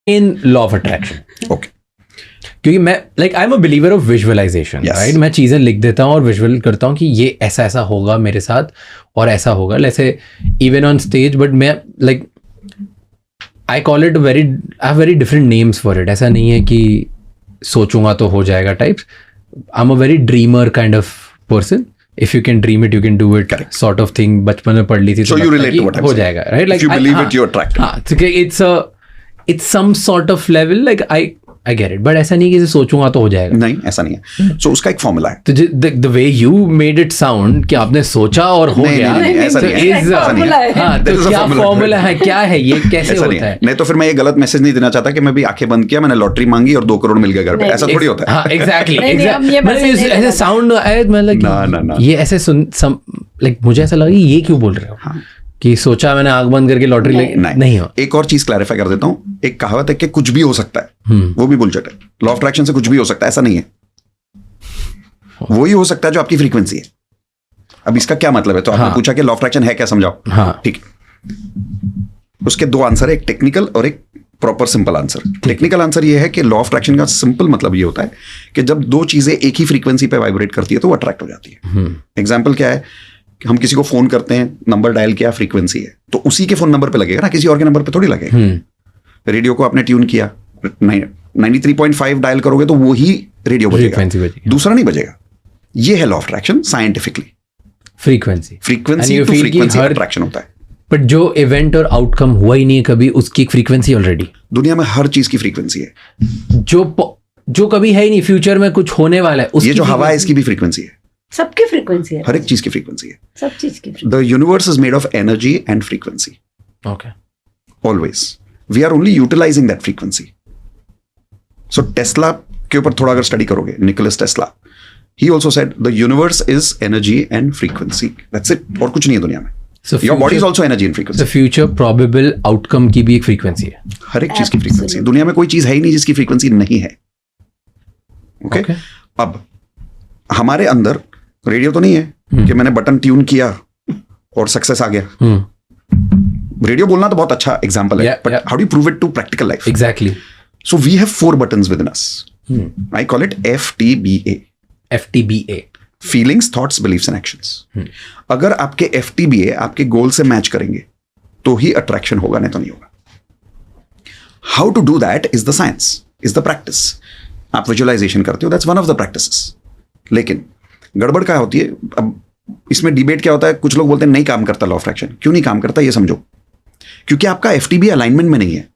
In law of attraction. Okay, क्योंकि मैं like I am a believer of visualisation, right? मैं चीज़ें लिख देता हूँ और विजुअल करता हूँ कि ये ऐसा ऐसा होगा मेरे साथ और ऐसा होगा, जैसे इवन ऑन स्टेज। बट मैं like I call it I have very different names for it. ऐसा नहीं है कि सोचूंगा तो हो जाएगा types. I am a very dreamer kind of person. If you can dream it you can do it sort of thing. बचपन में पढ़ ली थी, so you relate to what I'm हो saying. जाएगा, right? Like if you believe it, you attract it. हाँ, it's some sort of level, like I get it, but ऐसा नहीं कि इसे सोचूंगा तो हो जाएगा। नहीं, ऐसा नहीं है। So उसका एक फॉर्मूला है। तो the way you made it sound कि आपने सोचा और हो गया, नहीं, ऐसा नहीं है, ऐसा नहीं है। हाँ, तो क्या फॉर्मूला है, क्या है ये, कैसे होता है? नहीं तो फिर मैं ये गलत मैसेज नहीं देना चाहता कि मैं भी आंखें बंद किया, मैंने लॉटरी मांगी और 2 करोड़ मिल गया घर पे। ऐसा थोड़ी होता है। हाँ, एग्जैक्टली। ऐसे साउंड आया, मतलब ये ऐसे सुन लाइक मुझे ऐसा लगा ये क्यों बोल रहे हो कि सोचा मैंने आंख बंद करके लॉटरी नहीं हो। एक और चीज क्लैरिफाई कर देता हूँ। एक कहावत है कि कुछ भी हो सकता है, वो भी बुलशिट है। लॉ ऑफ अट्रैक्शन से कुछ भी हो सकता है ऐसा नहीं है। वही हो सकता है जो आपकी फ्रीक्वेंसी है। अब इसका क्या मतलब है? तो आपने पूछा कि लॉ ऑफ अट्रैक्शन है क्या, समझाओ। हाँ, ठीक है। उसके 2 आंसर है, एक टेक्निकल और एक proper simple answer. Technical answer ये है कि लॉ ऑफ अट्रैक्शन का सिंपल मतलब ये होता है कि जब 2 चीजें एक ही फ्रीक्वेंसी पे वाइब्रेट करती है तो वो अट्रैक्ट हो जाती है। एग्जाम्पल क्या है? हम किसी को फोन करते हैं, नंबर डायल किया, फ्रीक्वेंसी है, तो उसी के फोन नंबर पे लगेगा ना, किसी और के नंबर पे थोड़ी लगेगा। रेडियो को आपने ट्यून किया, 93.5 डायल करोगे तो वो ही रेडियो बजेगा, दूसरा नहीं बजेगा। ये है law of attraction scientifically. Frequency to frequency attraction होता है। बट जो इवेंट और आउटकम हुआ ही नहीं है कभी, उसकी फ्रीक्वेंसी ऑलरेडी। दुनिया में हर चीज की फ्रीक्वेंसी है। जो कभी है ही नहीं, फ्यूचर में कुछ होने वाला है, ये जो हवा है इसकी भी फ्रीक्वेंसी है। सबकी फ्रीक्वेंसी है, हर एक चीज की फ्रीक्वेंसी है। सब चीज की। The universe is made of energy and frequency. Okay, always we are only utilising that frequency. So Tesla के ऊपर थोड़ा अगर स्टडी करोगे, Nicholas Tesla, he also said the universe is energy and frequency, that's it. और कुछ नहीं है दुनिया में। Your body is also energy and frequency. Future probable outcome की भी एक फ्रीक्वेंसी है। हर एक चीज की फ्रीक्वेंसी। दुनिया में कोई चीज है ही नहीं जिसकी फ्रीक्वेंसी नहीं है। ओके, अब हमारे अंदर रेडियो तो नहीं है कि मैंने बटन ट्यून किया और सक्सेस आ गया। रेडियो बोलना तो बहुत अच्छा एग्जांपल है, but how do you prove it to practical life? Exactly. So we have 4 buttons within us. I call it FTBA. FTBA, feelings, thoughts, believes and actions. अगर आपके FTBA आपके गोल से मैच करेंगे तो ही अट्रैक्शन होगा, नहीं तो नहीं होगा। How to do that is the science, is the practice. आप विजुअलाइजेशन करते हो, that's one of the practices. लेकिन गड़बड़ क्या होती है, अब इसमें डिबेट क्या होता है, कुछ लोग बोलते हैं नहीं काम करता लॉ ऑफ अट्रैक्शन। क्यों नहीं काम करता ये समझो। क्योंकि आपका FTBA अलाइनमेंट में नहीं है।